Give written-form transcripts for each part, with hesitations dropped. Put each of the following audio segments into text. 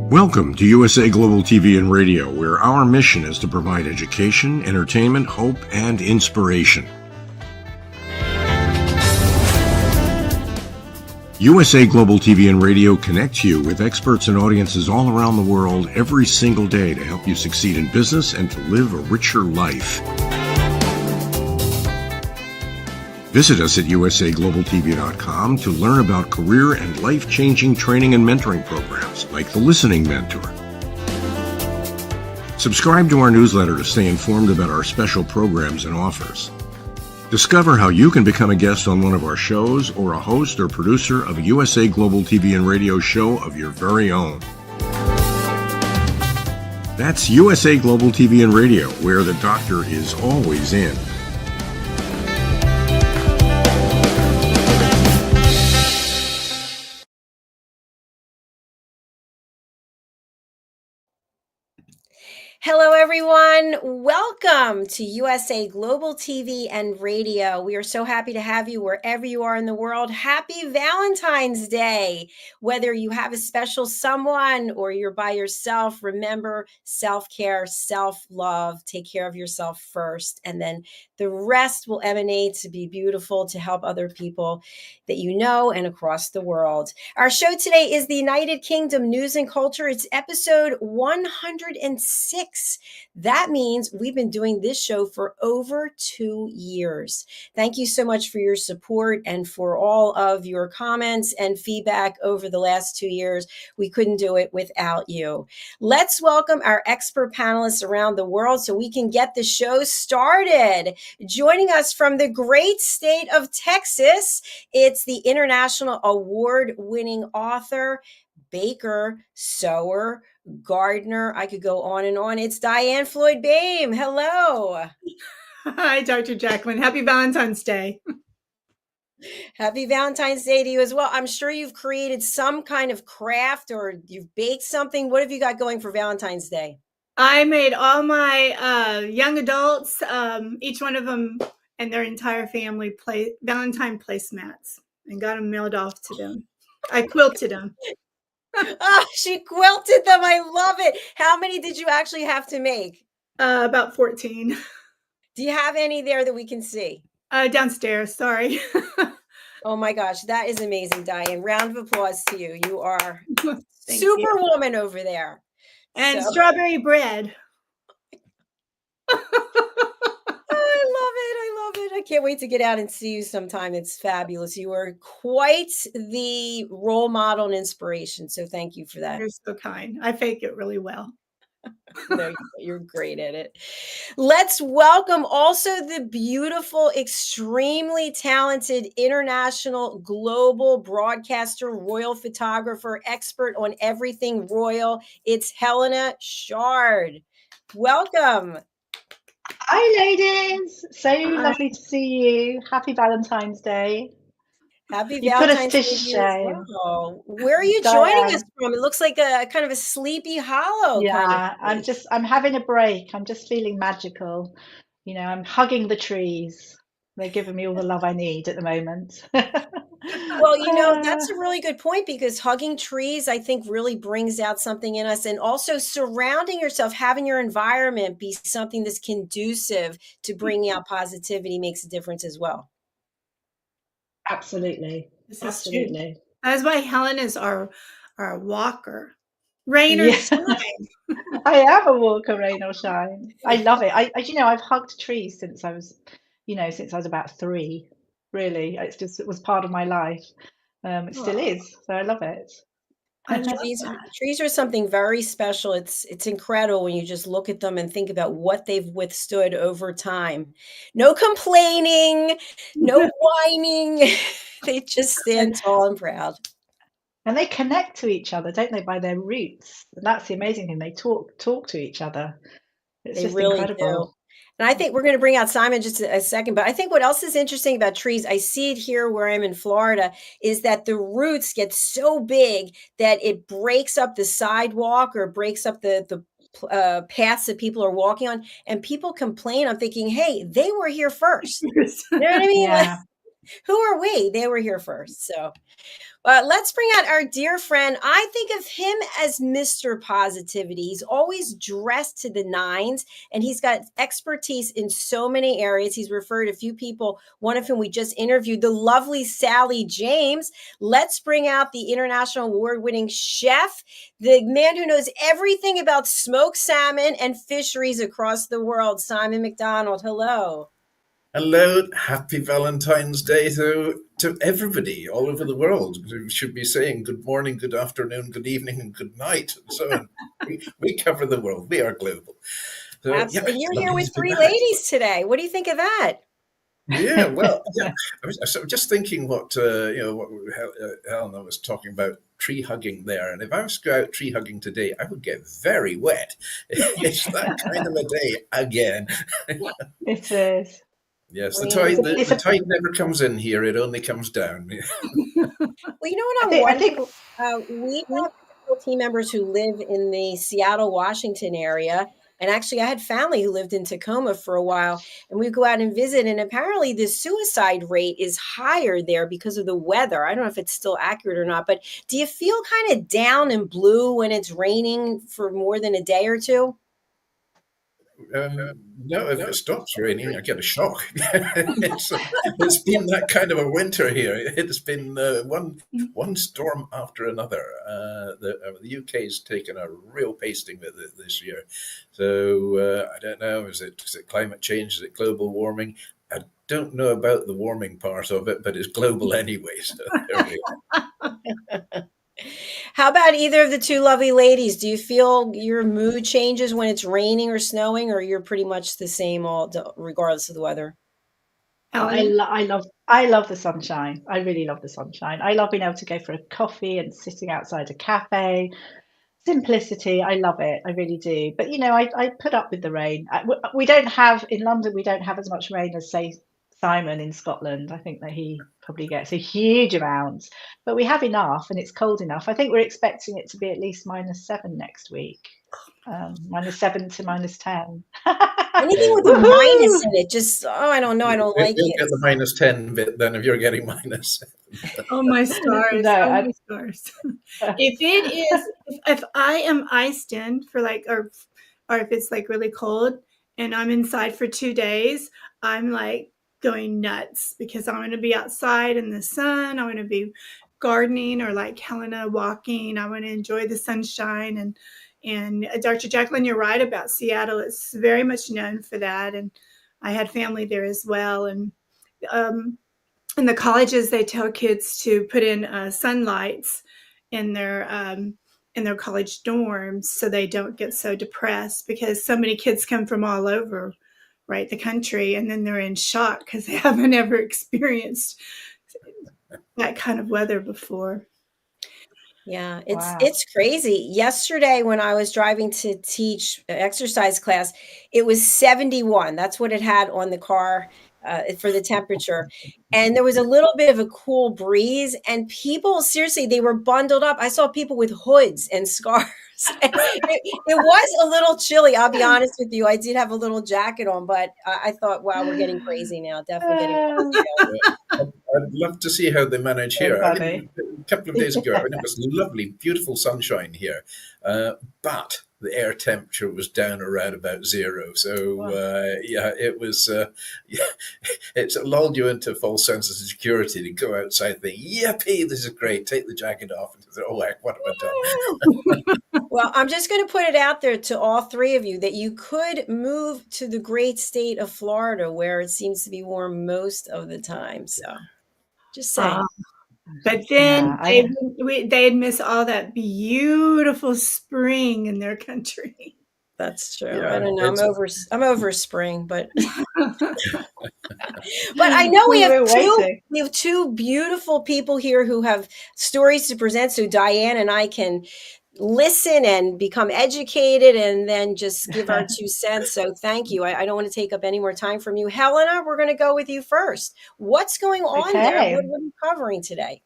Welcome to USA Global TV and Radio, where our mission is to provide education, entertainment, hope, and inspiration. USA Global TV and Radio connects you with experts and audiences all around the world every single day to help you succeed in business and to live a richer life. Visit us at usaglobaltv.com to learn about career and life-changing training and mentoring programs like the Listening Mentor. Subscribe to our newsletter to stay informed about our special programs and offers. Discover how you can become a guest on one of our shows or a host or producer of a USA Global TV and Radio show of your very own. That's USA Global TV and Radio, where the doctor is always in. Hello, everyone. Welcome to USA Global TV and Radio. We are so happy to have you wherever you are in the world. Happy Valentine's Day. Whether you have a special someone or you're by yourself, remember self-care, self-love. Take care of yourself first, and then the rest will emanate to be beautiful, to help other people that you know and across the world. Our show today is the United Kingdom News and Culture. It's episode 106. That means we've been doing this show for over 2 years. Thank you so much for your support and for all of your comments and feedback over the last 2 years. We couldn't do it without you. Let's welcome our expert panelists around the world so we can get the show started. Joining us from the great state of Texas, it's the international award-winning author, baker, sewer, gardener. I could go on and on. It's DIANN Floyd BOEHM. Hello. Hi, Dr. Jacalyn. Happy Valentine's Day. Happy Valentine's Day to you as well. I'm sure you've created some kind of craft or you've baked something. What have you got going for Valentine's Day? I made all my young adults, each one of them and their entire family, Valentine placemats and got them mailed off to them. I quilted them. Oh, she quilted them. I love it. How many did you actually have to make? About 14. Do you have any there that we can see? Downstairs, sorry. Oh my gosh, that is amazing, DIANN. Round of applause to you. You are Thank superwoman you. Over there. And strawberry bread. I love it. I can't wait to get out and see you sometime. It's fabulous. You are quite the role model and inspiration. So thank you for that. You're so kind. I fake it really well. No, you're great at it. Let's welcome also the beautiful, extremely talented international global broadcaster, royal photographer, expert on everything royal. It's HELENA CHARD. Welcome. Hi, ladies. So lovely to see you. Happy Valentine's Day. Happy You put us Valentine's to Day to you as shame. well. Where are you joining us DIANN. from? It looks like a kind of a Sleepy Hollow kind of Yeah, place. I'm having a break. I'm just feeling magical. I'm hugging the trees. They're giving me all the love I need at the moment. Well, that's a really good point because hugging trees, I think, really brings out something in us. And also surrounding yourself, having your environment be something that's conducive to bringing out positivity makes a difference as well. Absolutely. This is true. Absolutely. That's why Helen is our walker. Rain or Yeah, shine. I am a walker, rain or shine. I love it. I've hugged trees since I was, since I was about 3. Really, it was part of my life. It still Aw, is. So I love it. I love Trees, that. trees are something very special. It's incredible when you just look at them and think about what they've withstood over time. No complaining, no whining. They just And stand tall and proud. and they connect to each other, don't they, by their roots? And that's the amazing thing. They talk to each other. It's They just really do. incredible. And I think we're going to bring out Simon just a second. But I think what else is interesting about trees, I see it here where I'm in Florida, is that the roots get so big that it breaks up the sidewalk or breaks up the paths that people are walking on. And people complain. I'm thinking, hey, they were here first. You know what I mean? Like, Yeah. who are we? They were here first. So let's bring out our dear friend. I think of him as Mr. Positivity. He's always dressed to the nines, and he's got expertise in so many areas. He's referred a few people, one of whom we just interviewed, the lovely Sally James. Let's bring out the international award-winning chef, the man who knows everything about smoked salmon and fisheries across the world, Simon MacDonald. Hello. Hello, happy Valentine's Day to everybody all over the world. We should be saying good morning, good afternoon, good evening, and good night, and so on. We cover the world. We are global. So, Absolutely. And you're here lovely with to be 3 back. ladies today. What do you think of that? Yeah, well, yeah. I was just thinking what Helena was talking about tree hugging there, and if I was to go out tree hugging today, I would get very wet. It's that kind of a day again. It is. Yes, the Rain. tide It's the a tide never comes in here; it only comes down. Well, you know what I I'm think I wondering? think We have several team members who live in the Seattle, Washington area. And actually, I had family who lived in Tacoma for a while, and we go out and visit. And apparently, the suicide rate is higher there because of the weather. I don't know if it's still accurate or not, but do you feel kind of down and blue when it's raining for more than a day or two? No, if it stops raining, I get a shock. It's been that kind of a winter here. It's been one storm after another. The UK's taken a real pasting with it this year. So I don't know. Is it climate change? Is it global warming? I don't know about the warming part of it, but it's global anyway. So there we are. How about either of the two lovely ladies? Do you feel your mood changes when it's raining or snowing, or you're pretty much the same regardless of the weather? Helen? I love the sunshine. I really love the sunshine. I love being able to go for a coffee and sitting outside a cafe. Simplicity, I love it. I really do. But I put up with the rain. We don't have in London. We don't have as much rain as say Simon in Scotland. I think that he probably gets a huge amount, but we have enough, and it's cold enough. I think we're expecting it to be at least -7 next week. -7 to -10. Anything with a minus Woohoo! in it, just I don't know. I don't like We'll it. get the -10 bit then if you're getting minus. Oh my stars! No, Oh my stars! If it is, if I am iced in for like, or if it's like really cold and I'm inside for 2 days, I'm like going nuts because I'm going to be outside in the sun. I'm going to be gardening or like Helena walking. I want to enjoy the sunshine and Dr. Jacalyn, you're right about Seattle. It's very much known for that, and I had family there as well. And in the colleges, they tell kids to put in sunlights in their college dorms so they don't get so depressed because so many kids come from all over, right, the country, and then they're in shock because they haven't ever experienced that kind of weather before. Yeah, wow. it's crazy. Yesterday when I was driving to teach exercise class, it was 71. That's what it had on the car for the temperature. And there was a little bit of a cool breeze, and people, seriously, they were bundled up. I saw people with hoods and scarves. It was a little chilly. I'll be honest with you. I did have a little jacket on, but I thought, wow, we're getting crazy now. Definitely getting crazy. I'd love to see how they manage So here. I funny. mean, a couple of days ago, I mean, it was lovely, beautiful sunshine here, but the air temperature was down around about zero. So yeah, it was. It's lulled you into a false sense of security to go outside and think, "Yippee, this is great! Take the jacket off." And say, "Oh, heck, what have I done?" Well, I'm just going to put it out there to all three of you that you could move to the great state of Florida, where it seems to be warm most of the time. So, just saying. But then Yeah, they'd miss all that beautiful spring in their country. That's true. Yeah, I don't know. it's- I'm over spring, but but I know we were waiting. have two beautiful people here who have stories to present. So Diane and I can listen and become educated and then just give our 2 cents. So thank you. I don't want to take up any more time from you. Helena, we're going to go with you first. What's going on there? Okay. What are you covering today?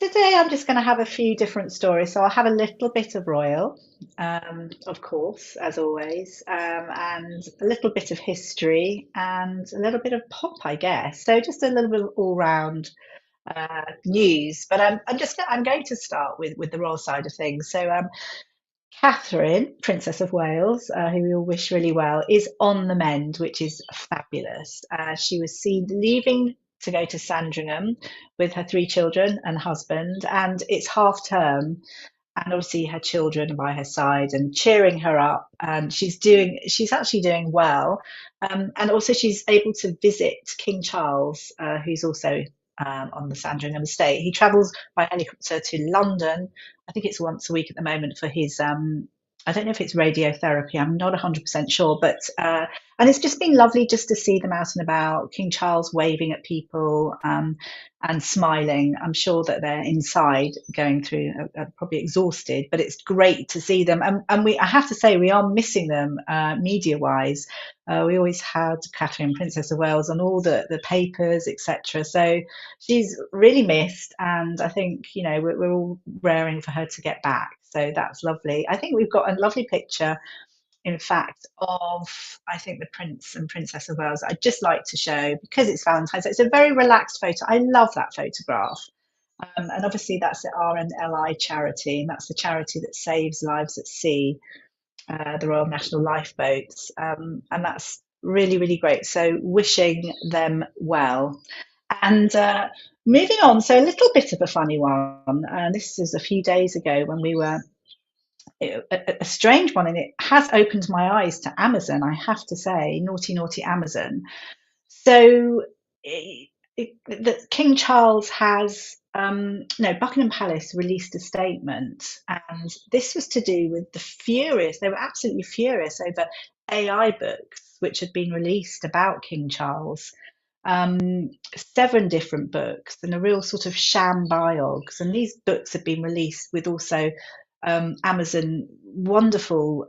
Today I'm just going to have a few different stories. So I'll have a little bit of royal, of course, as always, and a little bit of history and a little bit of pop, I guess. So just a little bit of all-round news. But I'm going to start with the royal side of things. So Catherine, Princess of Wales, who we all wish really well, is on the mend, which is fabulous. She was seen leaving to go to Sandringham with her 3 children and husband, and it's half term, and obviously her children by her side and cheering her up, and she's actually doing well, and also she's able to visit King Charles, who's also on the Sandringham estate. He travels by helicopter to London. I think it's once a week at the moment for his I don't know if it's radiotherapy. I'm not 100% sure, but and it's just been lovely just to see them out and about. King Charles waving at people and smiling. I'm sure that they're inside going through, probably exhausted, but it's great to see them. And I have to say, we are missing them media-wise. We always had Catherine, Princess of Wales, on all the papers, etc. So she's really missed, and I think we're all raring for her to get back. So that's lovely. I think we've got a lovely picture, in fact, of I think the Prince and Princess of Wales. I'd just like to show, because it's Valentine's Day. It's a very relaxed photo. I love that photograph. And obviously that's the RNLI charity, and that's the charity that saves lives at sea, the Royal National Lifeboats, and that's really, really great. So wishing them well. And moving on, so a little bit of a funny one. This is a few days ago when we were a strange one, and it has opened my eyes to Amazon, I have to say. Naughty, naughty Amazon. So that King Charles has Buckingham Palace released a statement, and this was to do with they were absolutely furious over AI books which had been released about King Charles. 7 different books and a real sort of sham biogs, and these books have been released with also Amazon wonderful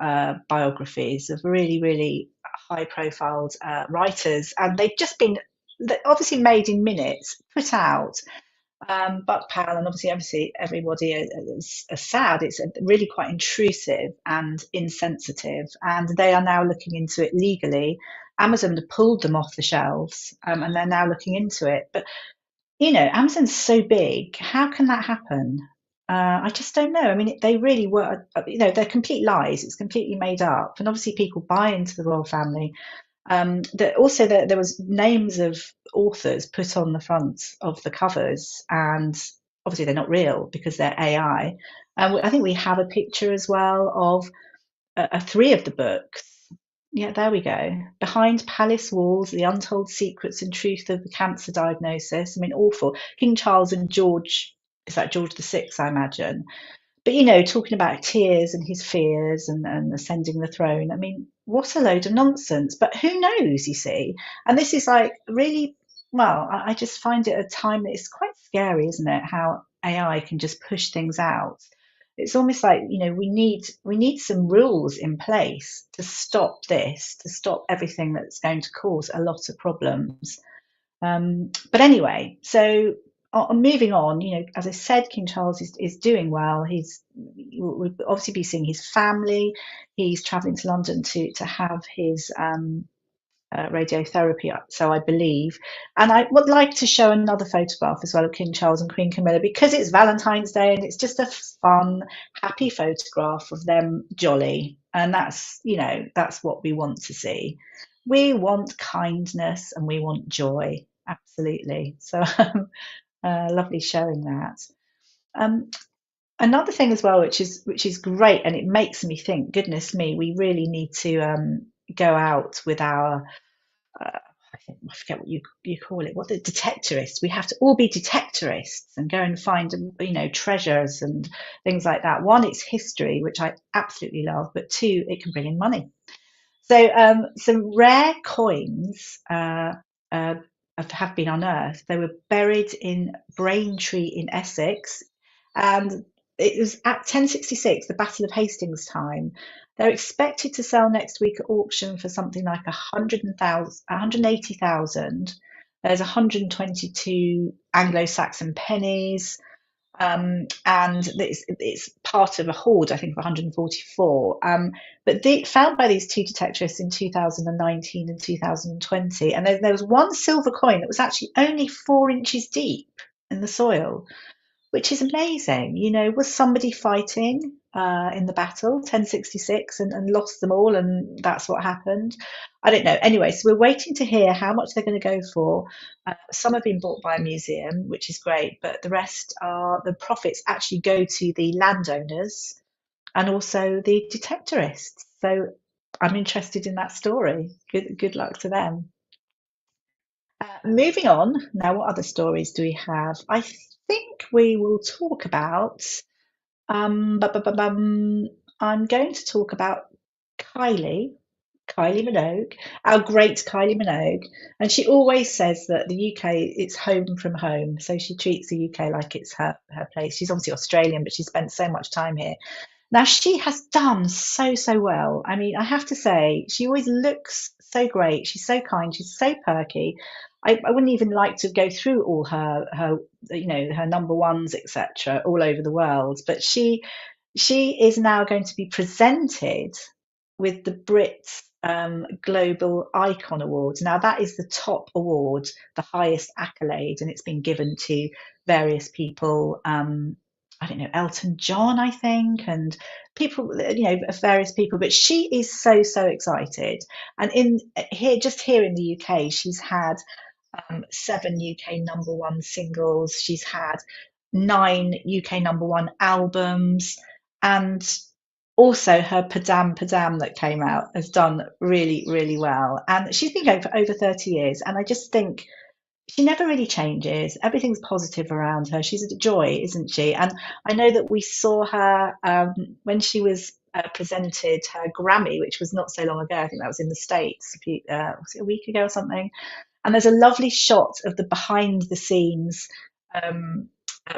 biographies of really, really high profiled writers, and they've just been obviously made in minutes, put out. Buck Powell and obviously everybody is sad. It's really quite intrusive and insensitive, and they are now looking into it legally. Amazon pulled them off the shelves, and they're now looking into it. But Amazon's so big. How can that happen? I just don't know. I mean, they really were. They're complete lies. It's completely made up, and obviously people buy into the royal family. There was names of authors put on the front of the covers, and obviously they're not real because they're AI. And I think we have a picture as well of 3 of the books. Yeah, there we go. Behind Palace Walls, The Untold Secrets and Truth of the Cancer Diagnosis. I mean, awful. King Charles and George, is that George VI, I imagine? But, talking about tears and his fears and ascending the throne. I mean, what a load of nonsense. But who knows, you see? And this is like really, well, I just find it a time that is quite scary, isn't it? How AI can just push things out. it's almost like, you know, we need some rules in place to stop this, to stop everything that's going to cause a lot of problems. But anyway, so moving on, you know, as I said, King Charles is doing well. We'll obviously be seeing his family. He's travelling to London to have his radiotherapy, so I believe. And I would like to show another photograph as well of King Charles and Queen Camilla, because it's Valentine's Day and it's just a fun, happy photograph of them jolly. And that's, you know, that's what we want to see. We want kindness and we want joy. Absolutely. So lovely showing that. Another thing as well, which is great, and it makes me think, goodness me, we really need to go out with our I forget what you call it, what the detectorists. We have to all be detectorists and go and find, you know, treasures and things like that. One, it's history, which I absolutely love, but two, it can bring in money. So some rare coins have been unearthed. They were buried in Braintree in Essex, and it was at 1066, the Battle of Hastings time. They're expected to sell next week at auction for something like 180,000. There's 122 Anglo-Saxon pennies, and it's part of a hoard, I think, of 144. But found by these two detectorists in 2019 and 2020, and there was one silver coin that was actually only 4 inches deep in the soil, which is amazing. You know, was somebody fighting in the battle 1066 and lost them all, and that's what happened? I don't know. Anyway, so we're waiting to hear how much they're going to go for. Some have been bought by a museum, which is great, but the rest the profits actually go to the landowners and also the detectorists. So I'm interested in that story. Good luck to them. Moving on, now what other stories do we have? I think we will talk about, I'm going to talk about Kylie Minogue, our great Kylie Minogue. And she always says that the UK, it's home from home. So she treats the UK like it's her place. She's obviously Australian, but she spent so much time here. Now, she has done so well. I mean, I have to say, she always looks so great. She's so kind. She's so perky. I wouldn't even like to go through all her you know, her number ones, etc., all over the world. But she is now going to be presented with the Brits Global Icon Award. Now, that is the top award, the highest accolade, and it's been given to various people. I don't know, Elton John, I think, and people, you know, various people. But she is so excited. And just here in the UK, she's had 7 UK number one singles. She's had 9 UK number one albums, and also her Padam that came out has done really well. And she's been going for over 30 years, and I just think she never really changes. Everything's positive around her. She's a joy, isn't she? And I know that we saw her when she was presented her Grammy, which was not so long ago. I think that was in the States, was it a week ago or something? And there's a lovely shot of the behind the scenes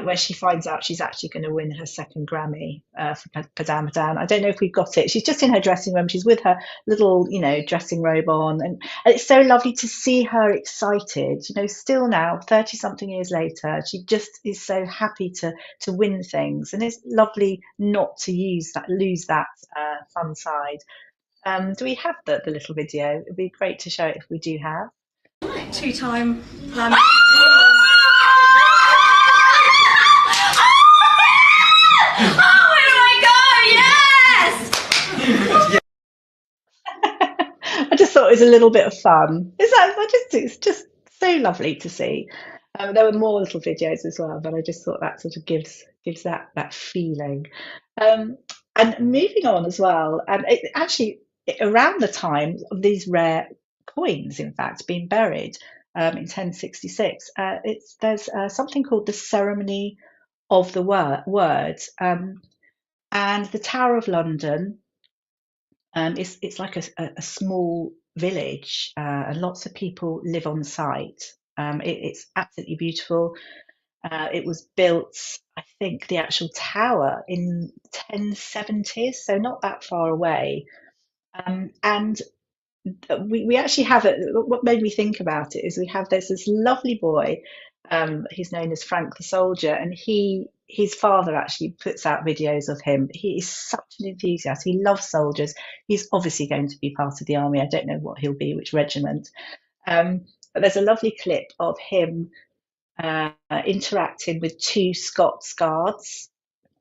where she finds out she's actually going to win her second Grammy for Padam. I don't know if we've got it. She's just in her dressing room. She's with her little, you know, dressing robe on. And it's so lovely to see her excited. You know, still now, 30-something years later, she just is so happy to win things. And it's lovely not to lose that fun side. Do we have the little video? It'd be great to show it if we do have. 2-time I just thought it was a little bit of fun. It's just so lovely to see. There were more little videos as well, but I just thought that sort of gives that feeling. And moving on as well, around the time of these rare coins, in fact, being buried in 1066, there's something called the Ceremony of the Word, and the Tower of London. It's like a small village, and lots of people live on site. It's absolutely beautiful. It was built, I think, the actual tower in 1070s, so not that far away. And we actually have it. What made me think about it is there's this lovely boy. He's known as Frank the Soldier, and his father actually puts out videos of him. He is such an enthusiast. He loves soldiers. He's obviously going to be part of the army. I don't know what he'll be, which regiment. But there's a lovely clip of him interacting with 2 Scots guards,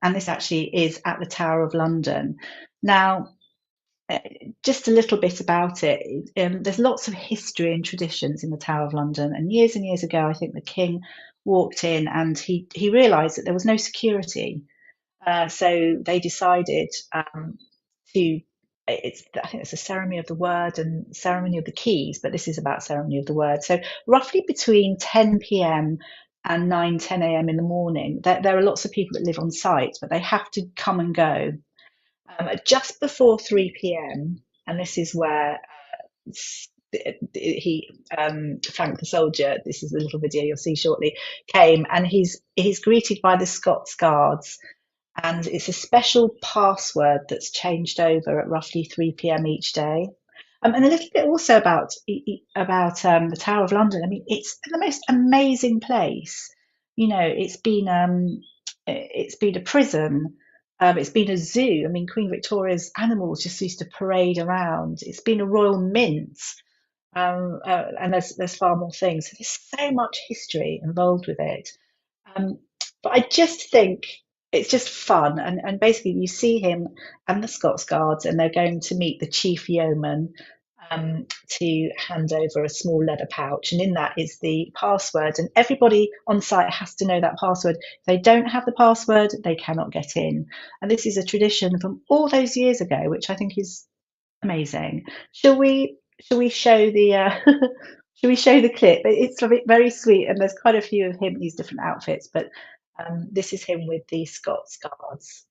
and this actually is at the Tower of London. Now, just a little bit about it. There's lots of history and traditions in the Tower of London, and years ago, I think the King walked in and he realised that there was no security, so they decided to. I think it's a ceremony of the word and ceremony of the keys, but this is about ceremony of the word. So roughly between 10 p.m. and 10 a.m. in the morning, there are lots of people that live on site, but they have to come and go. Just before 3 p.m., and this is where Frank the Soldier, this is the little video you'll see shortly, came, and he's greeted by the Scots Guards, and it's a special password that's changed over at roughly 3 p.m. each day. And a little bit also about the Tower of London. I mean, it's the most amazing place. You know, it's been a prison. It's been a zoo. I mean, Queen Victoria's animals just used to parade around. It's been a royal mint, and there's far more things. So there's so much history involved with it. But I just think it's just fun, and basically you see him and the Scots Guards, and they're going to meet the chief yeoman to hand over a small leather pouch, and in that is the password, and everybody on site has to know that password. If they don't have the password, they cannot get in, and this is a tradition from all those years ago, which I think is amazing. Shall we show the shall we show the clip? It's very sweet, and there's quite a few of him in these different outfits, but this is him with the Scots Guards.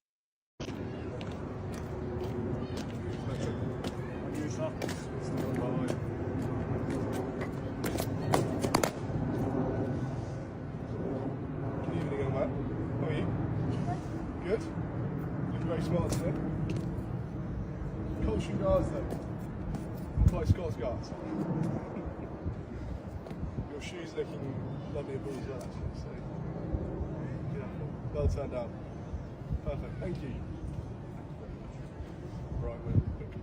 Good. Looking very smart today. Culture guards though. Quite Scots guards. Your shoes looking lovely and as well actually. So yeah, well turned out. Perfect. Thank you. Right, we'll pick that.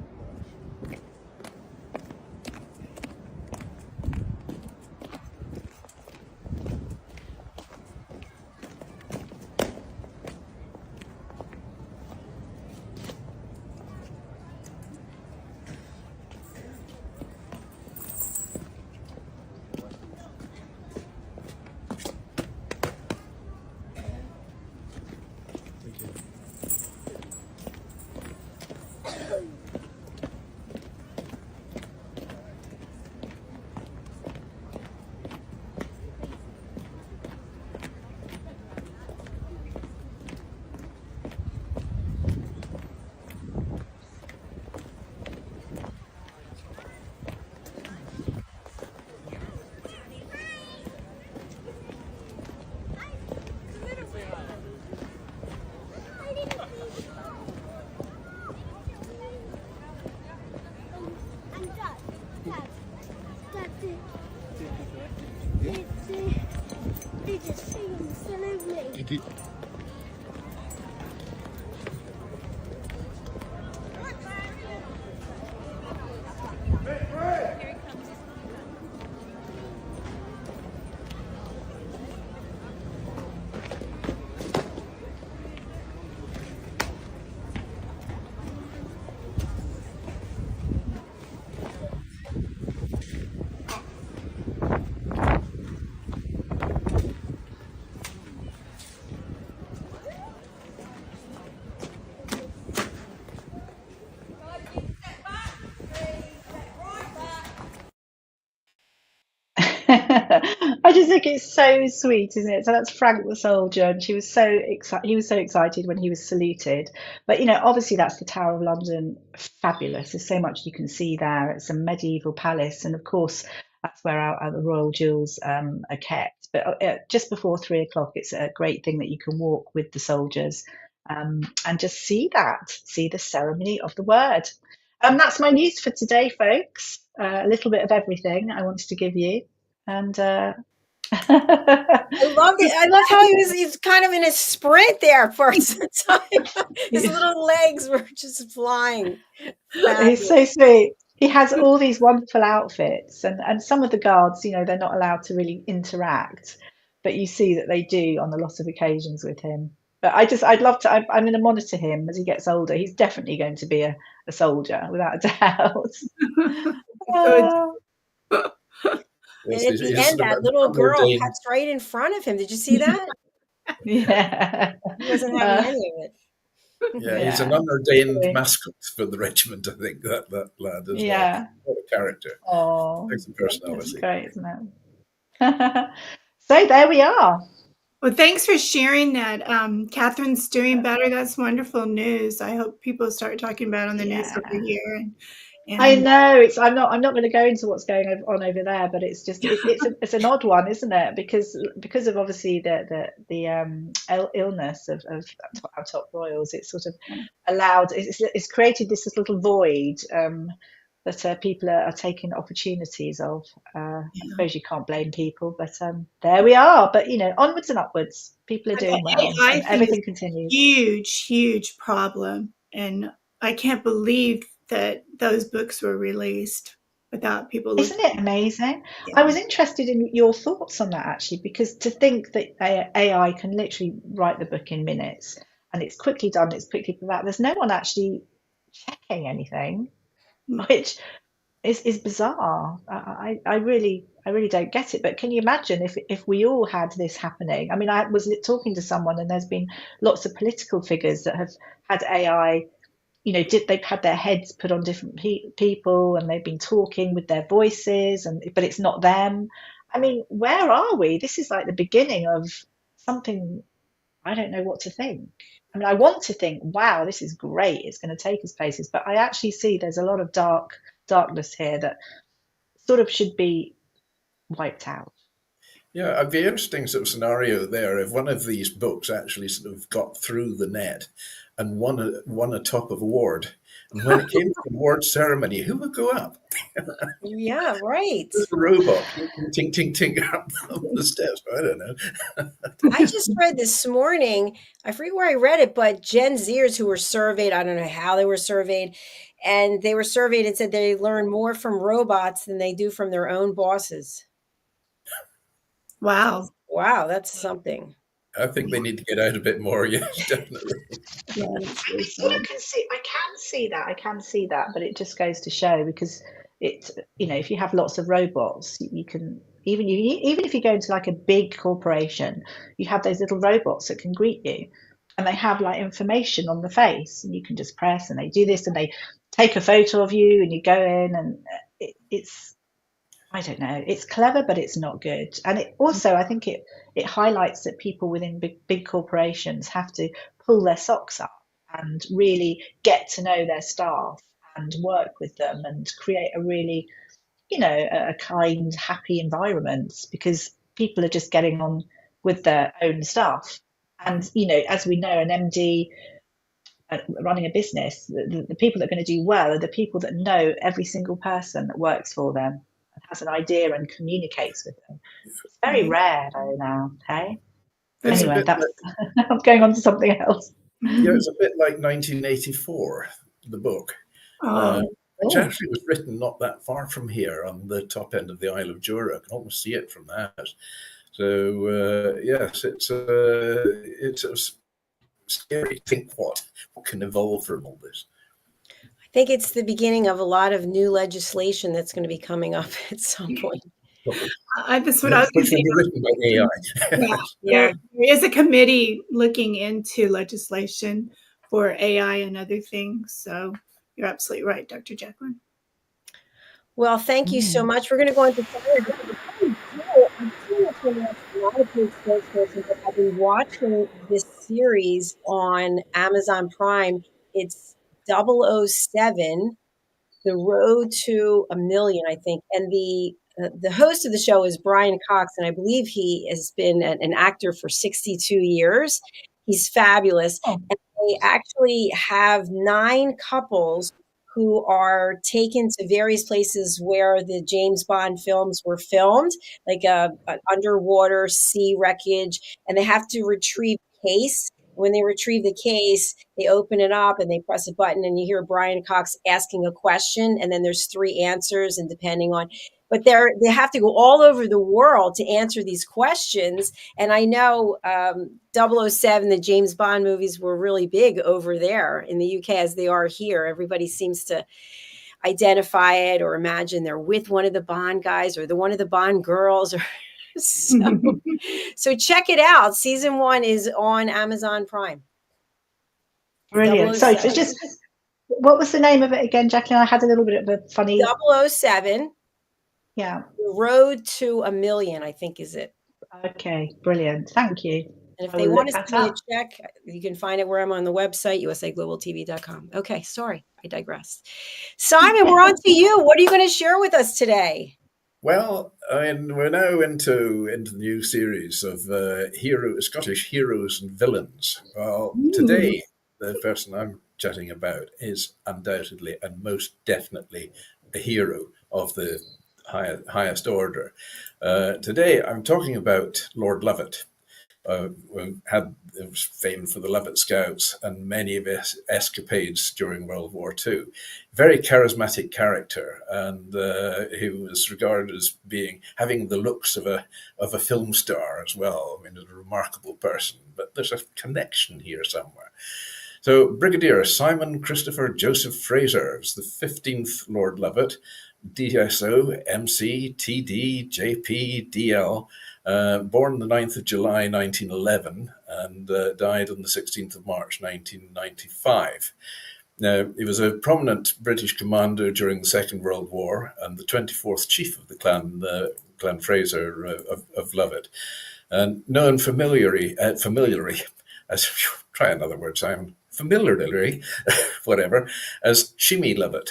I just think it's so sweet, isn't it? So that's Frank the Soldier, and he was so excited when he was saluted. But you know, obviously that's the Tower of London. Fabulous. There's so much you can see there. It's a medieval palace, and of course that's where our the royal jewels are kept. but just before 3 o'clock, it's a great thing that you can walk with the soldiers and just see the ceremony of the word. That's my news for today, folks. A little bit of everything I wanted to give you. And I loved it. I love how he's kind of in a sprint there for some time. His little legs were just flying. He's so sweet. He has all these wonderful outfits, and some of the guards, they're not allowed to really interact, but you see that they do on a lot of occasions with him. But I'd love to. I'm going to monitor him as he gets older. He's definitely going to be a soldier, without a doubt. And at the end, that little girl cuts right in front of him. Did you see that? Yeah. He wasn't having any of it. Yeah, he's an unordained mascot for the regiment, I think, that lad as well. What a character. Oh, Makes a personality. It's great, isn't it? So there we are. Well, thanks for sharing that. Catherine's doing better. That's wonderful news. I hope people start talking about it on the news over here. And I know I'm not going to go into what's going on over there, but it's just it's an odd one, isn't it? Because of obviously the illness of our top royals, it's sort of allowed. It's created this little void that people are taking opportunities of. I suppose you can't blame people, but there we are. But onwards and upwards, people are doing well. And everything continues. Huge problem, and I can't believe that those books were released without people. Isn't it amazing? Yeah. I was interested in your thoughts on that, actually, because to think that AI can literally write the book in minutes and it's quickly done, it's quickly put out. There's no one actually checking anything, which is bizarre. I really don't get it. But can you imagine if we all had this happening? I mean, I was talking to someone, and there's been lots of political figures that have had AI. They've had their heads put on different people, and they've been talking with their voices, but it's not them. I mean, where are we? This is like the beginning of something. I don't know what to think. I mean, I want to think, wow, this is great. It's going to take us places. But I actually see there's a lot of darkness here that sort of should be wiped out. Yeah, it'd be an interesting sort of scenario there if one of these books actually sort of got through the net and won a top of award. And when it came to the award ceremony, who would go up? Yeah, right. The robot, tink, tink, tink, up the steps. I don't know. I just read this morning, I forget where I read it, but Gen Zers who were surveyed, I don't know how they were surveyed, and they were surveyed and said they learn more from robots than they do from their own bosses. Wow, that's something. I think they need to get out a bit more. Yes, definitely. Yeah, I can see that, but it just goes to show, because it's if you have lots of robots, you can even if you go into like a big corporation, you have those little robots that can greet you, and they have like information on the face, and you can just press, and they do this, and they take a photo of you, and you go in, and it's. I don't know. It's clever, but it's not good. And it also, I think it highlights that people within big corporations have to pull their socks up and really get to know their staff and work with them and create a really, a kind, happy environment, because people are just getting on with their own stuff. And, as we know, an MD running a business, the people that are going to do well are the people that know every single person that works for them, has an idea and communicates with them. It's very rare though now, hey? Anyway, I'm going on to something else. Yeah, it's a bit like 1984, the book, which actually was written not that far from here on the top end of the Isle of Jura. I can almost see it from that. So, yes, it's scary to think what can evolve from all this. I think it's the beginning of a lot of new legislation that's going to be coming up at some point. That's what I was going to say. Written by AI. There is a committee looking into legislation for AI and other things. So you're absolutely right, Dr. Jacalyn. Well, thank you so much. We're going to go into I'm sure a lot of big spokespersons that have been watching this series on Amazon Prime. It's 007, The Road to a Million, I think. And the the host of the show is Brian Cox, and I believe he has been an actor for 62 years. He's fabulous. Oh. And they actually have 9 couples who are taken to various places where the James Bond films were filmed, like an underwater sea wreckage, and they have to retrieve the case. When they retrieve the case, they open it up and they press a button, and you hear Brian Cox asking a question, and then there's 3 answers, and depending on, but they have to go all over the world to answer these questions. And I know 007, the James Bond movies were really big over there in the UK as they are here. Everybody seems to identify it or imagine they're with one of the Bond guys or one of the Bond girls. Or so check it out. Season 1 is on Amazon Prime. Brilliant. So 007. just, what was the name of it again, Jacalyn? I had a little bit of a funny. 007. Yeah. The Road to a Million, I think, is it. Okay, brilliant. Thank you. And if I they will want to look send me that a check, you can find it where I'm on the website, usaglobaltv.com. Okay, sorry, I digress. Simon, we're on to you. What are you going to share with us today? Well, I mean, we're now into the new series of Scottish heroes and villains. Well, today, the person I'm chatting about is undoubtedly and most definitely a hero of the highest order. Today, I'm talking about Lord Lovat. Who was famed for the Lovat Scouts and many of his escapades during World War II. Very charismatic character, and he was regarded as having the looks of a film star as well. I mean, a remarkable person, but there's a connection here somewhere. So Brigadier Simon Christopher Joseph Fraser was the 15th Lord Lovat, DSO, MC, TD, JP, DL, born the 9th of July 1911 and died on the 16th of March 1995. Now, he was a prominent British commander during the Second World War and the 24th chief of the Clan Fraser of Lovat, and known familiarly as try another word, Simon. Familiarly, whatever, as Shimmy Lovat,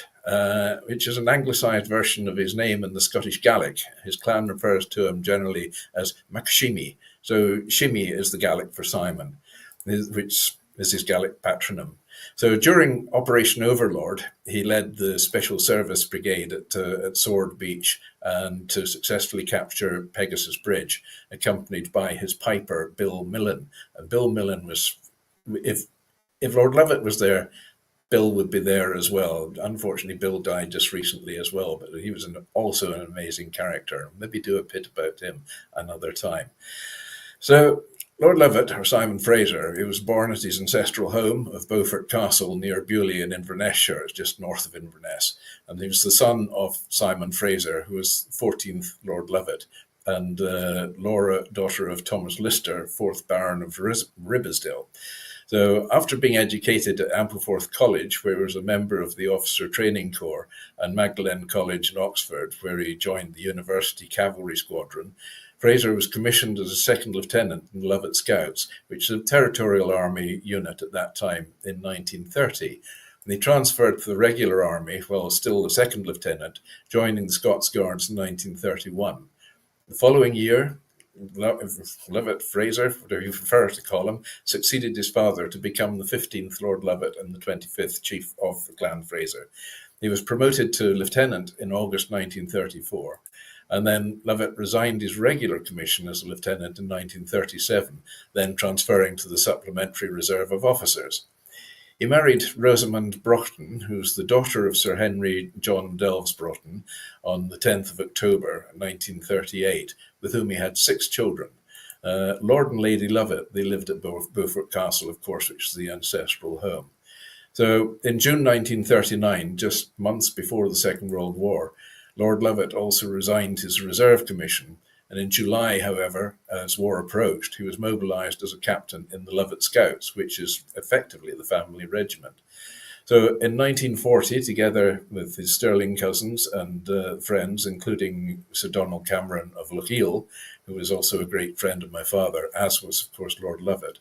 which is an anglicised version of his name in the Scottish Gaelic. His clan refers to him generally as MacShimmy. So Shimmy is the Gaelic for Simon, which is his Gaelic patronym. So during Operation Overlord, he led the Special Service Brigade at Sword Beach and to successfully capture Pegasus Bridge, accompanied by his piper, Bill Millen. And Bill Millen was, if Lord Lovat was there, Bill would be there as well. Unfortunately, Bill died just recently as well, but he was also an amazing character. Maybe do a bit about him another time. So Lord Lovat, or Simon Fraser, he was born at his ancestral home of Beaufort Castle near Bewley in Inverness-shire, just north of Inverness. And he was the son of Simon Fraser, who was 14th Lord Lovat, and Laura, daughter of Thomas Lister, 4th Baron of Ribblesdale. So after being educated at Ampleforth College, where he was a member of the Officer Training Corps, and Magdalen College in Oxford, where he joined the University Cavalry Squadron, Fraser was commissioned as a second lieutenant in Lovat Scouts, which is a territorial army unit at that time in 1930. And he transferred to the regular army while still a second lieutenant, joining the Scots Guards in 1931. The following year, Lovat Fraser, whatever you prefer to call him, succeeded his father to become the 15th Lord Lovat and the 25th Chief of the Clan Fraser. He was promoted to lieutenant in August 1934, and then Lovat resigned his regular commission as a lieutenant in 1937, then transferring to the Supplementary Reserve of Officers. He married Rosamund Broughton, who's the daughter of Sir Henry John Delves Broughton, on the 10th of October 1938, with whom he had 6 children. Lord and Lady Lovat, they lived at Beaufort Castle, of course, which is the ancestral home. So in June 1939, just months before the Second World War, Lord Lovat also resigned his reserve commission, and in July, however, as war approached, he was mobilised as a captain in the Lovat Scouts, which is effectively the family regiment. So in 1940, together with his Stirling cousins and friends, including Sir Donald Cameron of Lochiel, who was also a great friend of my father, as was, of course, Lord Lovat.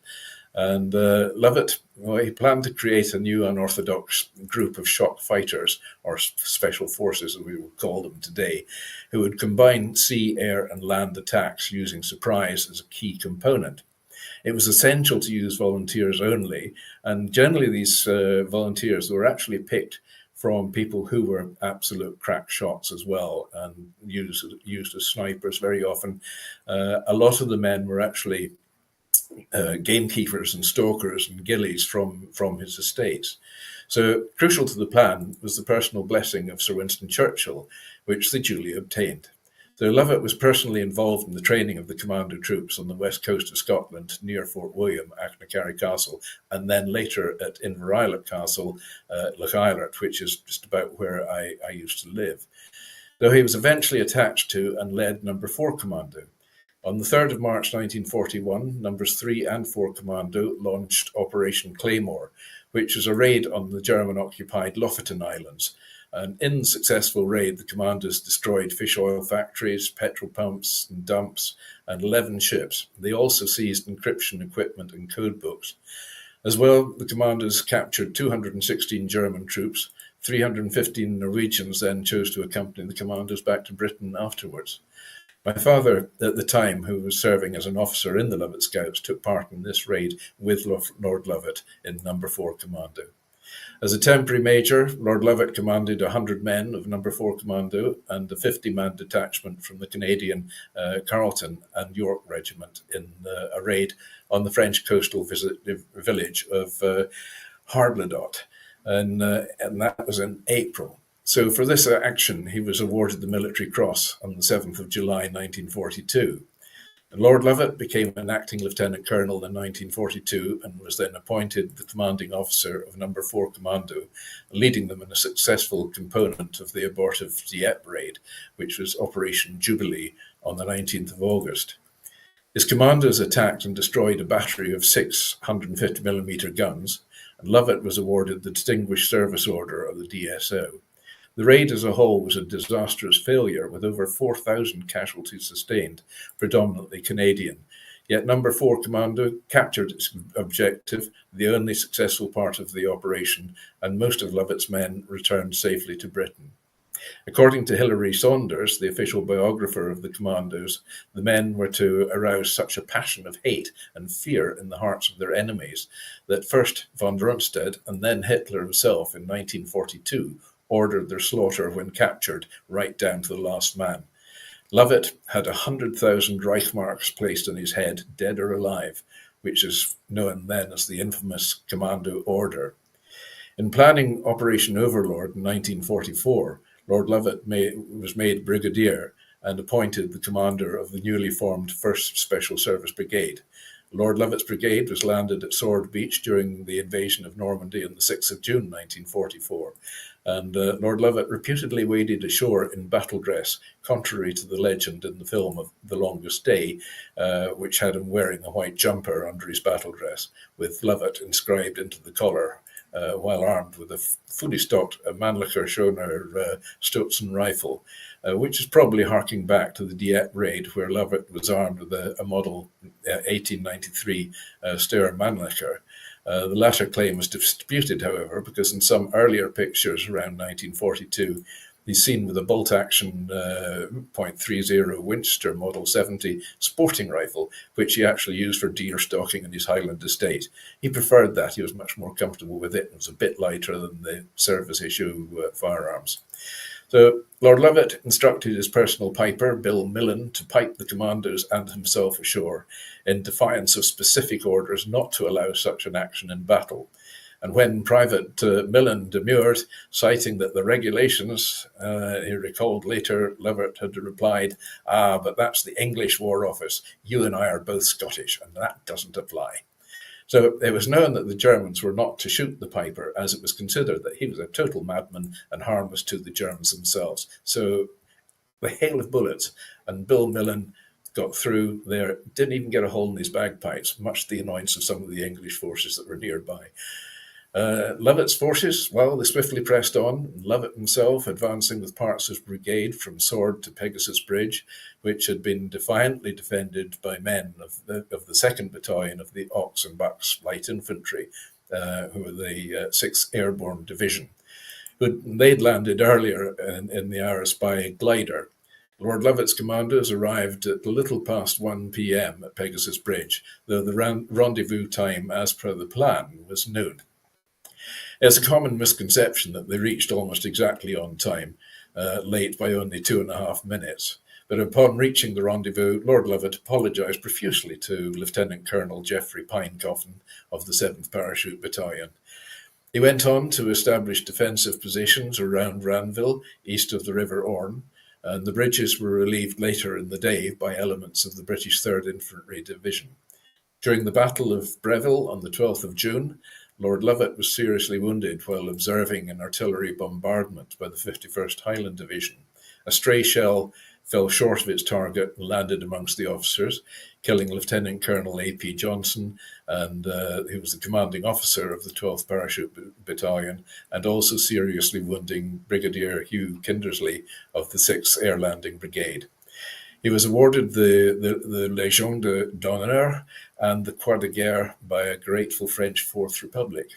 And Lovat, well, he planned to create a new unorthodox group of shock fighters, or special forces, as we would call them today, who would combine sea, air, and land attacks using surprise as a key component. It was essential to use volunteers only, and generally these volunteers were actually picked from people who were absolute crack shots as well, and used as snipers very often. A lot of the men were actually gamekeepers and stalkers and gillies from his estates. So crucial to the plan was the personal blessing of Sir Winston Churchill, which they duly obtained. So Lovat was personally involved in the training of the commando troops on the west coast of Scotland near Fort William, Achnacarry Castle, and then later at Inverislet Castle, Loch Islet, which is just about where I used to live. Though he was eventually attached to and led No. 4 Commando. On the 3rd of March 1941, Numbers 3 and 4 Commando launched Operation Claymore, which was a raid on the German-occupied Lofoten Islands. And in the successful raid, the commandos destroyed fish oil factories, petrol pumps and dumps, and 11 ships. They also seized encryption equipment and code books. As well, the commandos captured 216 German troops. 315 Norwegians then chose to accompany the commandos back to Britain afterwards. My father, at the time, who was serving as an officer in the Lovat Scouts, took part in this raid with Lord Lovat in No. 4 Commando. As a temporary major, Lord Lovat commanded 100 men of No. 4 Commando and a 50-man detachment from the Canadian Carleton and York Regiment in a raid on the French coastal village of Hardladot, and that was in April. So for this action, he was awarded the Military Cross on the 7th of July 1942. Lord Lovat became an acting lieutenant colonel in 1942 and was then appointed the commanding officer of No. 4 Commando, leading them in a successful component of the abortive Dieppe raid, which was Operation Jubilee on the 19th of August. His commandos attacked and destroyed a battery of 6 150mm guns, and Lovat was awarded the Distinguished Service Order of the DSO. The raid as a whole was a disastrous failure, with over 4,000 casualties sustained, predominantly Canadian. Yet No. 4 Commando captured its objective, the only successful part of the operation, and most of Lovat's men returned safely to Britain. According to Hilary Saunders, the official biographer of the commandos, the men were to arouse such a passion of hate and fear in the hearts of their enemies that first von Rundstedt and then Hitler himself in 1942 ordered their slaughter when captured, right down to the last man. Lovat had 100,000 Reichsmarks placed on his head, dead or alive, which is known then as the infamous Commando Order. In planning Operation Overlord in 1944, Lord Lovat was made brigadier and appointed the commander of the newly formed 1st Special Service Brigade. Lord Lovat's brigade was landed at Sword Beach during the invasion of Normandy on the 6th of June 1944. And Lord Lovat reputedly waded ashore in battle dress, contrary to the legend in the film of The Longest Day, which had him wearing a white jumper under his battle dress, with Lovat inscribed into the collar, while armed with a fully stocked Mannlicher Schoner Stutzen rifle, which is probably harking back to the Dieppe raid, where Lovat was armed with a model 1893 Steyr Mannlicher. The latter claim was disputed, however, because in some earlier pictures around 1942, he's seen with a bolt-action .30 Winchester Model 70 sporting rifle, which he actually used for deer stalking in his Highland estate. He preferred that. He was much more comfortable with it. It was a bit lighter than the service issue firearms. So Lord Lovat instructed his personal piper, Bill Millen, to pipe the commandos and himself ashore in defiance of specific orders not to allow such an action in battle. And when Private Millen demurred, citing that the regulations, he recalled later, Lovat had replied, but that's the English War Office. You and I are both Scottish, and that doesn't apply. So it was known that the Germans were not to shoot the piper, as it was considered that he was a total madman and harmless to the Germans themselves. So the hail of bullets, and Bill Millen got through there, didn't even get a hole in his bagpipes, much to the annoyance of some of the English forces that were nearby. Lovett's forces, well, they swiftly pressed on, Lovett himself advancing with parts of his brigade from Sword to Pegasus Bridge, which had been defiantly defended by men of the 2nd Battalion of the Ox and Bucks Light Infantry, who were the 6th Airborne Division. They'd landed earlier in the hours by glider. Lord Lovett's commandos arrived at a little past 1 p.m. at Pegasus Bridge, though the rendezvous time, as per the plan, was noon. It's a common misconception that they reached almost exactly on time, late by only 2.5 minutes. But upon reaching the rendezvous, Lord Lovett apologised profusely to Lieutenant Colonel Geoffrey Pinecoffin of the 7th Parachute Battalion. He went on to establish defensive positions around Ranville, east of the River Orne, and the bridges were relieved later in the day by elements of the British 3rd Infantry Division. During the Battle of Breville on the 12th of June, Lord Lovett was seriously wounded while observing an artillery bombardment by the 51st Highland Division. A stray shell fell short of its target and landed amongst the officers, killing Lieutenant Colonel A.P. Johnson, and he was the commanding officer of the 12th Parachute Battalion, and also seriously wounding Brigadier Hugh Kindersley of the 6th Air Landing Brigade. He was awarded the Légion d'Honneur and the Croix de Guerre by a grateful French 4th Republic.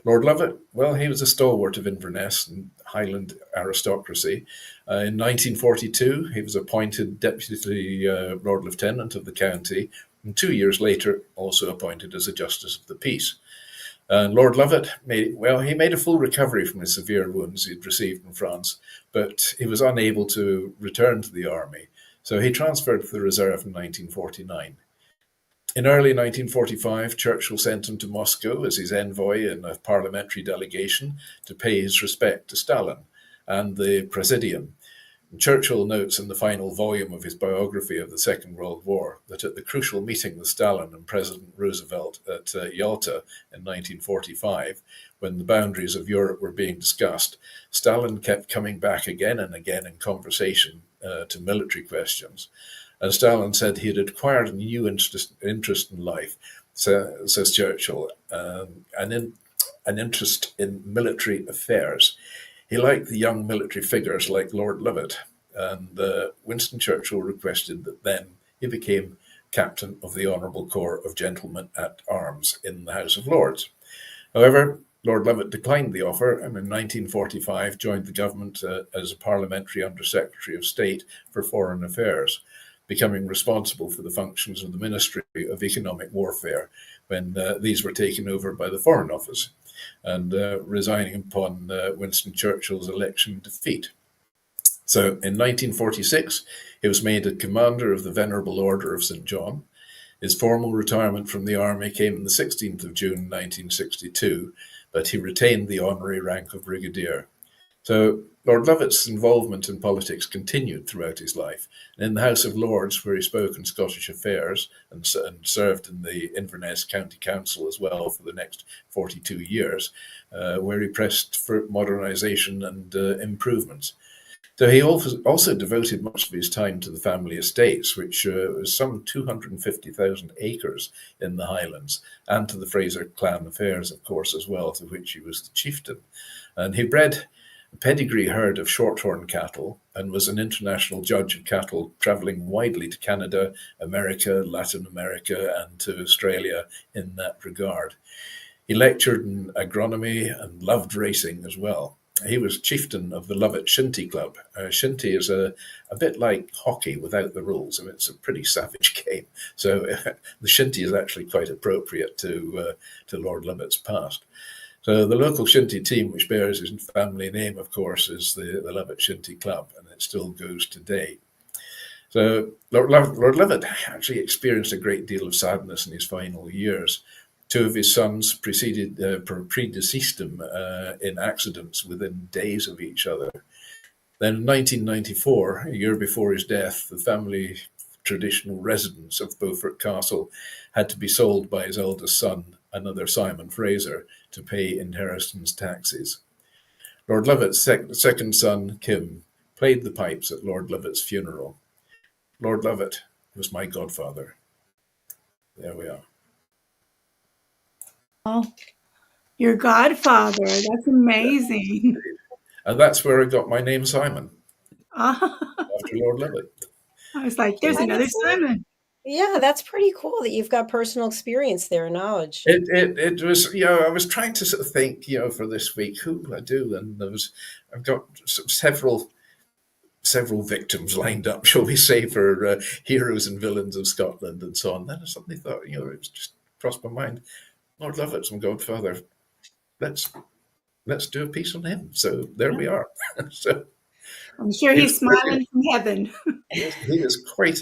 Lord Lovett, well, he was a stalwart of Inverness and Highland aristocracy. In 1942, he was appointed Deputy Lord Lieutenant of the county, and 2 years later also appointed as a Justice of the Peace. And Lord Lovett he made a full recovery from his severe wounds he'd received in France, but he was unable to return to the army, so he transferred to the reserve in 1949. In early 1945, Churchill sent him to Moscow as his envoy in a parliamentary delegation to pay his respect to Stalin and the Presidium. And Churchill notes in the final volume of his biography of the Second World War that at the crucial meeting with Stalin and President Roosevelt at Yalta in 1945, when the boundaries of Europe were being discussed, Stalin kept coming back again and again in conversation to military questions. And Stalin said he had acquired a new interest in life, says Churchill, an interest in military affairs. He liked the young military figures like Lord Lovett, and Winston Churchill requested that then he became captain of the Honourable Corps of Gentlemen at Arms in the House of Lords. However, Lord Lovett declined the offer and in 1945 joined the government as a parliamentary Under-Secretary of State for Foreign Affairs, becoming responsible for the functions of the Ministry of Economic Warfare when these were taken over by the Foreign Office, and resigning upon Winston Churchill's election defeat. So in 1946, he was made a Commander of the Venerable Order of St. John. His formal retirement from the army came on the 16th of June 1962, but he retained the honorary rank of Brigadier. So Lord Lovett's involvement in politics continued throughout his life. And in the House of Lords, where he spoke on Scottish affairs and served in the Inverness County Council as well for the next 42 years, where he pressed for modernisation and improvements. So he also devoted much of his time to the family estates, which was some 250,000 acres in the Highlands, and to the Fraser clan affairs, of course, as well, to which he was the chieftain. And he bred a pedigree herd of shorthorn cattle and was an international judge of cattle, travelling widely to Canada, America, Latin America, and to Australia in that regard. He lectured in agronomy and loved racing as well. He was chieftain of the Lovett Shinty Club. Shinty is a bit like hockey without the rules. I mean, it's a pretty savage game. So the Shinty is actually quite appropriate to Lord Lovett's past. So the local Shinty team, which bears his family name, of course, is the Lovett Shinty Club, and it still goes today. So Lord Lovett actually experienced a great deal of sadness in his final years. Two of his sons predeceased him in accidents within days of each other. Then in 1994, a year before his death, the family traditional residence of Beaufort Castle had to be sold by his eldest son, another Simon Fraser, to pay inheritance taxes. Lord Lovett's second son, Kim, played the pipes at Lord Lovett's funeral. Lord Lovett was my godfather. There we are. Oh, Your godfather. That's amazing. And that's where I got my name Simon, Ah, after Lord Lovat. I was like, there's That another is Simon. Yeah, that's pretty cool that you've got personal experience there and knowledge. It was, I was trying to sort of think, for this week, who will I do? And I've got several victims lined up, shall we say, for heroes and villains of Scotland and so on. Then I suddenly thought, it was just crossed my mind, Lord Lovat's my godfather. Let's do a piece on him. So there we are. So I'm sure he's smiling from heaven. he was quite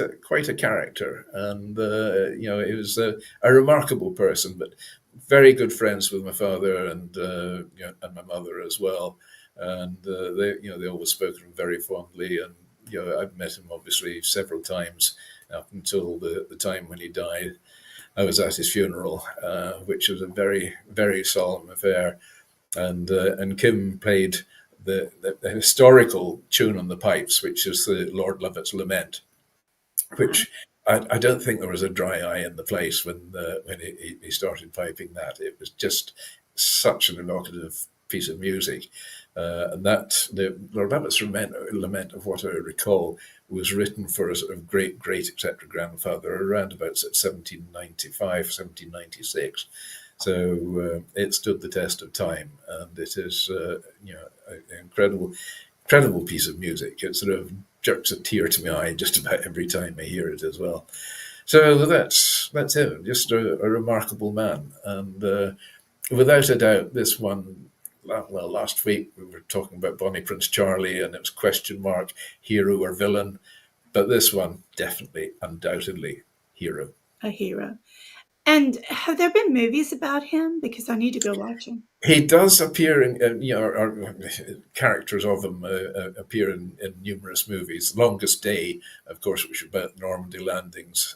a character, and he was a remarkable person, but very good friends with my father and and my mother as well. And they always spoke of him very fondly, and I've met him obviously several times up until the time when he died. I was at his funeral, which was a very, very solemn affair, and Kim played the historical tune on the pipes, which is the Lord Lovat's Lament, which I don't think there was a dry eye in the place when he started piping that. It was just such an evocative piece of music. And that the Lord Lovat's Lament, of what I recall, was written for a sort of great etc. grandfather around about 1795, 1796. So it stood the test of time, and it is an incredible piece of music. It sort of jerks a tear to my eye just about every time I hear it as well. So that's him, just a remarkable man, and without a doubt, this one. Well, last week we were talking about Bonnie Prince Charlie, and it was question mark, hero or villain. But this one, definitely, undoubtedly, hero. A hero. And have there been movies about him? Because I need to go watch them. He does appear in, characters of him appear in numerous movies. Longest Day, of course, which is about Normandy landings,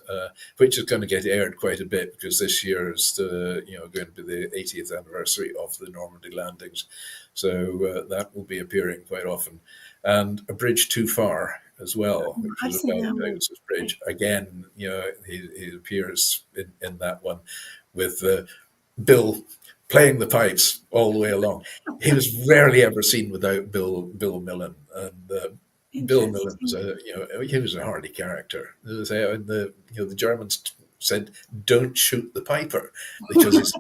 which is going to get aired quite a bit because this year is going to be the 80th anniversary of the Normandy landings. So that will be appearing quite often. And A Bridge Too Far as well, which was about Pegasus Bridge. Again, he appears in that one with Bill playing the pipes all the way along. He was rarely ever seen without Bill Millen, and Bill Millen was he was a hardy character. The Germans said, "Don't shoot the piper," because he's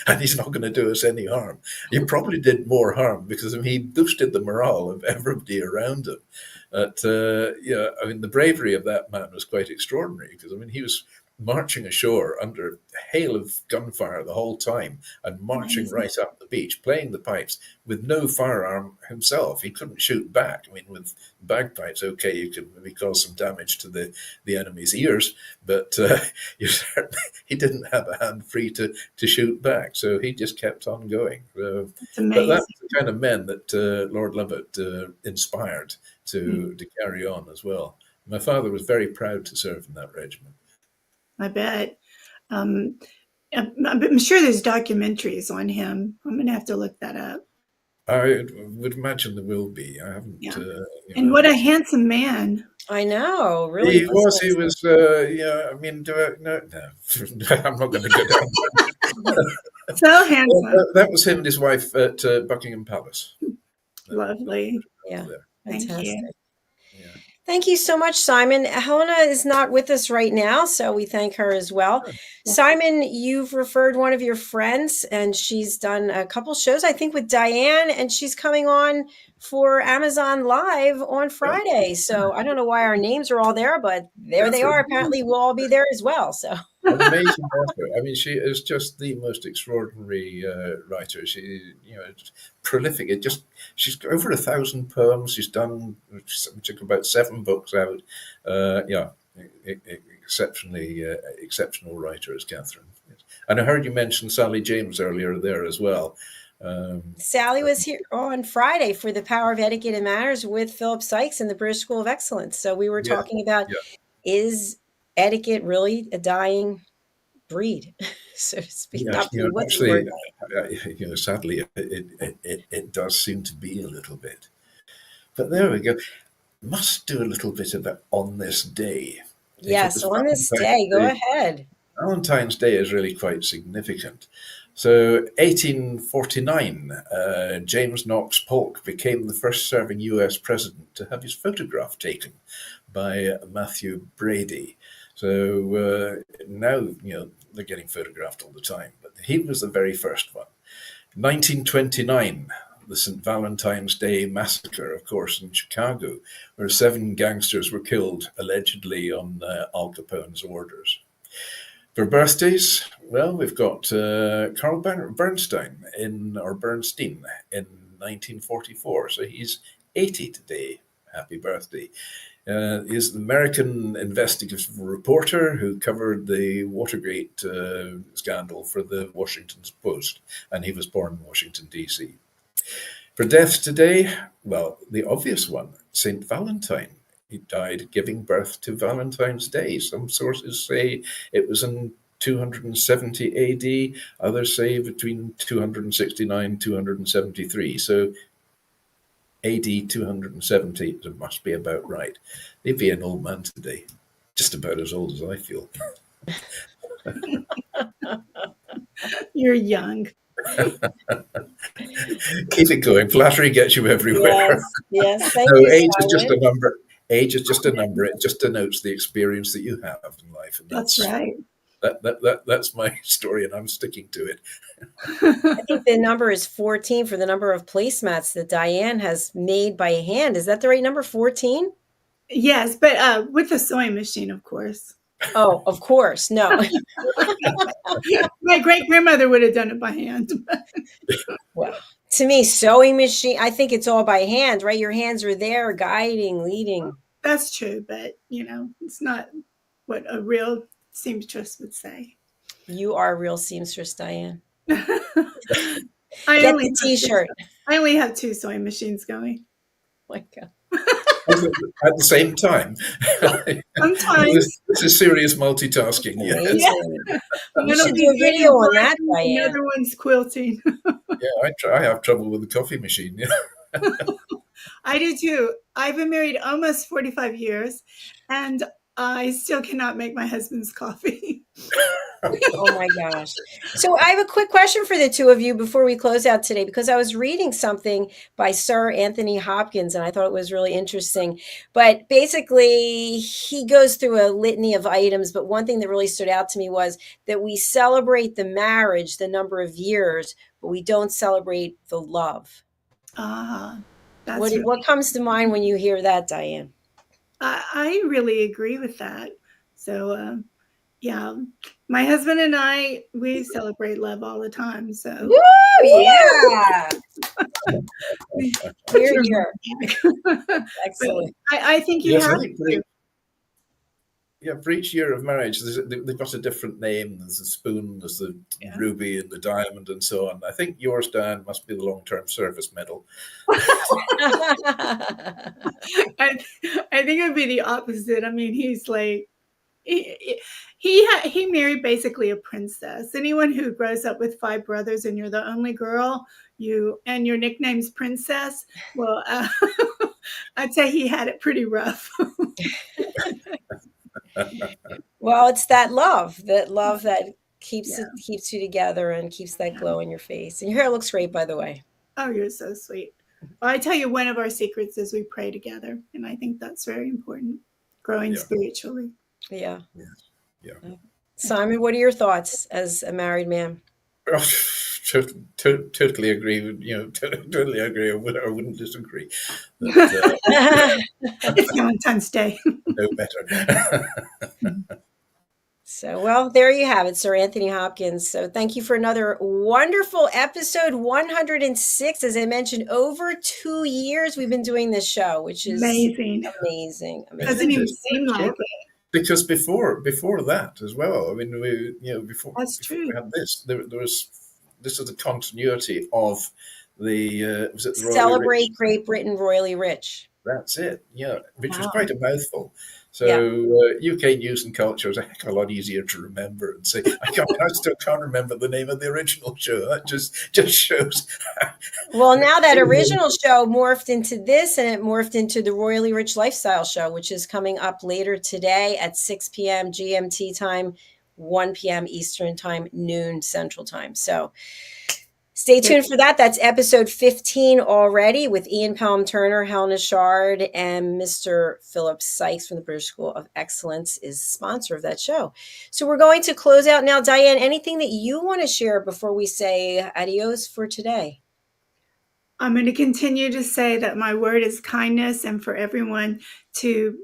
and he's not going to do us any harm. He probably did more harm because he boosted the morale of everybody around him. But the bravery of that man was quite extraordinary because he was marching ashore under a hail of gunfire the whole time and marching right up the beach, playing the pipes with no firearm himself. He couldn't shoot back. With bagpipes, okay, you could maybe cause some damage to the enemy's ears, but he didn't have a hand free to shoot back. So he just kept on going. But that's the kind of men that Lord Lovat inspired to carry on as well. My father was very proud to serve in that regiment. I bet. I'm sure there's documentaries on him. I'm going to have to look that up. I would imagine there will be. I haven't. Yeah. And what a handsome man! I know, really. He was. He was. No. I'm not going to go down. So handsome. That was him and his wife at Buckingham Palace. Lovely. Yeah. Thank you. Thank you so much, Simon. Helena is not with us right now, so we thank her as well. Sure. Simon, you've referred one of your friends, and she's done a couple shows, I think, with DIANN, and she's coming on for Amazon Live on Friday. So I don't know why our names are all there, but there they are. Apparently, we'll all be there as well. So an amazing author. She is just the most extraordinary writer. She, prolific. She's got over 1,000 poems. She's done about 7 books out. Exceptional writer is Catherine. And I heard you mention Sally James earlier there as well. Sally was here on Friday for the Power of Etiquette and Manners with Philip Sykes in the British School of Excellence. So we were talking about, is etiquette really a dying breed, so to speak? Sadly, it does seem to be a little bit. But there we go. Must do a little bit of it on this day. Yes, on this day. Go ahead. Valentine's Day is really quite significant. So 1849, James Knox Polk became the first serving US president to have his photograph taken by Matthew Brady. So now, they're getting photographed all the time, but he was the very first one. 1929, the St. Valentine's Day Massacre, of course, in Chicago, where 7 gangsters were killed, allegedly on Al Capone's orders. For birthdays, well, we've got Carl Bernstein in 1944, so he's 80 today. Happy birthday. He's an American investigative reporter who covered the Watergate scandal for the Washington Post, and he was born in Washington, D.C. For deaths today, well, the obvious one, St. Valentine. He died giving birth to Valentine's Day. Some sources say it was in 270 AD, others say between 269 and 273. So AD 270, it must be about right. He'd be an old man today, just about as old as I feel. You're young. Keep it going. Flattery gets you everywhere. Yes. Thank No, you, age is just Simon. a number. Age is just a number. It just denotes the experience that you have in life. And That's right. That's my story, and I'm sticking to it. I think the number is 14 for the number of placemats that DIANN has made by hand. Is that the right number, 14? Yes, but with a sewing machine, of course. Oh, of course. No. My great-grandmother would have done it by hand. Well, to me, sewing machine, I think it's all by hand, right? Your hands are there guiding, leading. That's true, but, it's not what a real seamstress would say. You are a real seamstress, DIANN. I Get only the T-shirt. I only have 2 sewing machines going. Oh my God. At the same time. Sometimes. This is serious multitasking. Yeah. Amazing. I'm You gonna should be do a video on that, the DIANN. other one's quilting. I have trouble with the coffee machine. Yeah. I do too. I've been married almost 45 years, and I still cannot make my husband's coffee. Oh my gosh. So I have a quick question for the two of you before we close out today, because I was reading something by Sir Anthony Hopkins and I thought it was really interesting. But basically, he goes through a litany of items. But one thing that really stood out to me was that we celebrate the marriage, the number of years, but we don't celebrate the love. What comes to mind when you hear that, DIANN? I really agree with that. So, yeah, my husband and I, we celebrate love all the time. So, woo, yeah. Here. Excellent. I think you have to. Yeah, for each year of marriage, they've got a different name. There's the spoon, there's the ruby and the diamond and so on. I think yours, Dan, must be the long-term service medal. I think it would be the opposite. I mean, he's like, he married basically a princess. Anyone who grows up with 5 brothers and you're the only girl, and your nickname's Princess, well, I'd say he had it pretty rough. Well, it's that love that keeps you together and keeps that glow in your face. And your hair looks great, by the way. Oh, you're so sweet. Well, I tell you, one of our secrets is we pray together. And I think that's very important, growing spiritually. Yeah. Yeah. Simon, what are your thoughts as a married man? Oh, totally agree. Totally agree. I wouldn't disagree. But, it's Valentine's Day. No better. So, well, there you have it, Sir Anthony Hopkins. So thank you for another wonderful episode, 106. As I mentioned, over 2 years we've been doing this show, which is amazing. Doesn't even seem like it. Because before that as well, I mean, before we had this, this is the continuity of the was it the Celebrate Great Britain Royally Rich. That's it, which was quite a mouthful. So UK news and culture is a heck of a lot easier to remember and say. I still can't remember the name of the original show. That just shows. Well, now that original show morphed into this, and it morphed into the Royally Rich Lifestyle Show, which is coming up later today at 6 p.m. GMT time, 1 p.m. Eastern time, noon Central time. So stay tuned for that. That's episode 15 already with Ian Palm-Turner, Helena Chard, and Mr. Philip Sykes from the British School of Excellence is sponsor of that show. So we're going to close out now. Diane, anything that you want to share before we say adios for today? I'm going to continue to say that my word is kindness, and for everyone to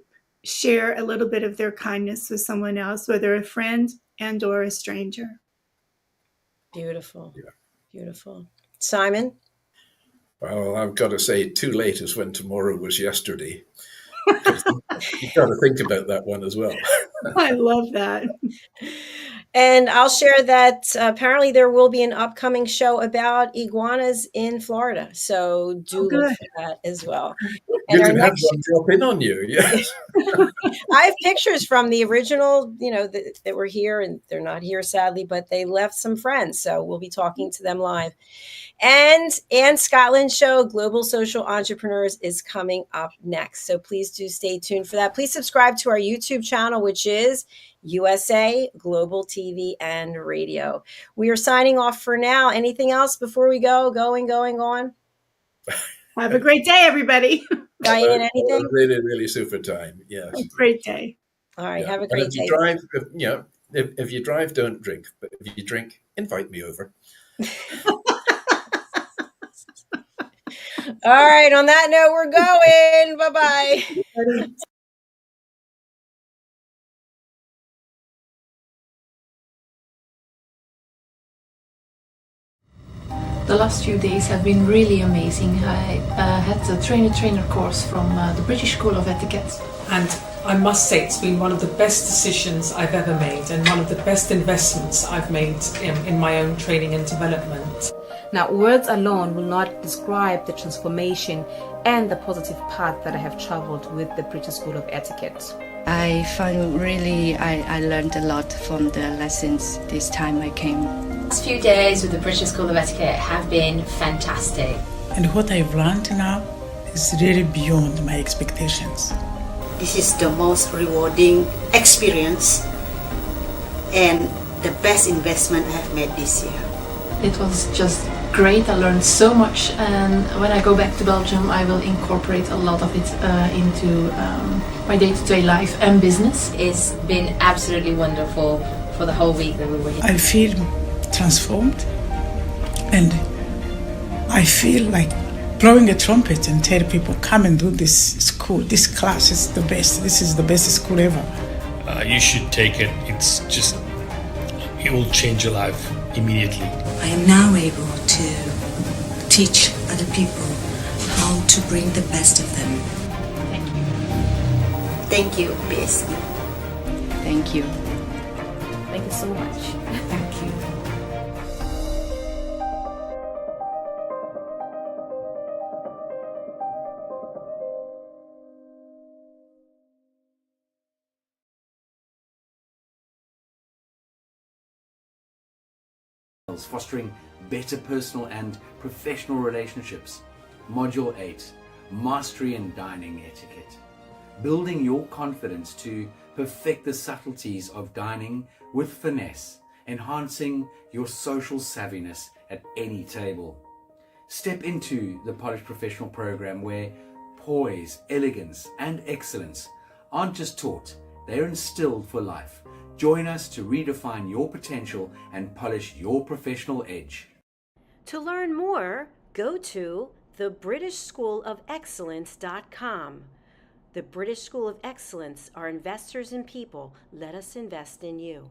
share a little bit of their kindness with someone else, whether a friend and or a stranger. Beautiful. Yeah. Beautiful. Simon? Well, I've got to say, too late is when tomorrow was yesterday. You've got to think about that one as well. I love that. And I'll share that apparently there will be an upcoming show about iguanas in Florida. So do look for that as well. And you can have one drop in on you. Yes. I have pictures from the original, that were here, and they're not here, sadly, but they left some friends. So we'll be talking to them live. And Anne Scotland Show, Global Social Entrepreneurs, is coming up next. So please do stay tuned for that. Please subscribe to our YouTube channel, which is USA Global TV and Radio. We are signing off for now. Anything else before we go? Going on? Have a great day, everybody. Diane, anything? Really, really super time. Yes. A great day. All right. Have a great day. If you drive, don't drink. But if you drink, invite me over. All right. On that note, we're going. Bye-bye. The last few days have been really amazing. I had the trainer course from the British School of Etiquette. And I must say it's been one of the best decisions I've ever made and one of the best investments I've made in my own training and development. Now, words alone will not describe the transformation and the positive path that I have traveled with the British School of Etiquette. I find I learned a lot from the lessons this time I came. The last few days with the British School of Etiquette have been fantastic. And what I've learned now is really beyond my expectations. This is the most rewarding experience and the best investment I have made this year. It was just great. I learned so much, and when I go back to Belgium I will incorporate a lot of it into my day-to-day life and business. It's been absolutely wonderful for the whole week that we were here. I feel transformed, and I feel like blowing a trumpet and tell people, come and do this school, this class is the best, this is the best school ever. You should take it. It will change your life immediately. I am now able to teach other people how to bring the best of them. Thank you. Thank you, BSc. Thank you. Thank you so much. Thank you. Fostering better personal and professional relationships. Module 8, Mastery in Dining Etiquette. Building your confidence to perfect the subtleties of dining with finesse, enhancing your social savviness at any table. Step into the Polished Professional program where poise, elegance and excellence aren't just taught, they're instilled for life. Join us to redefine your potential and polish your professional edge. To learn more, go to thebritishschoolofexcellence.com. The British School of Excellence are investors in people. Let us invest in you.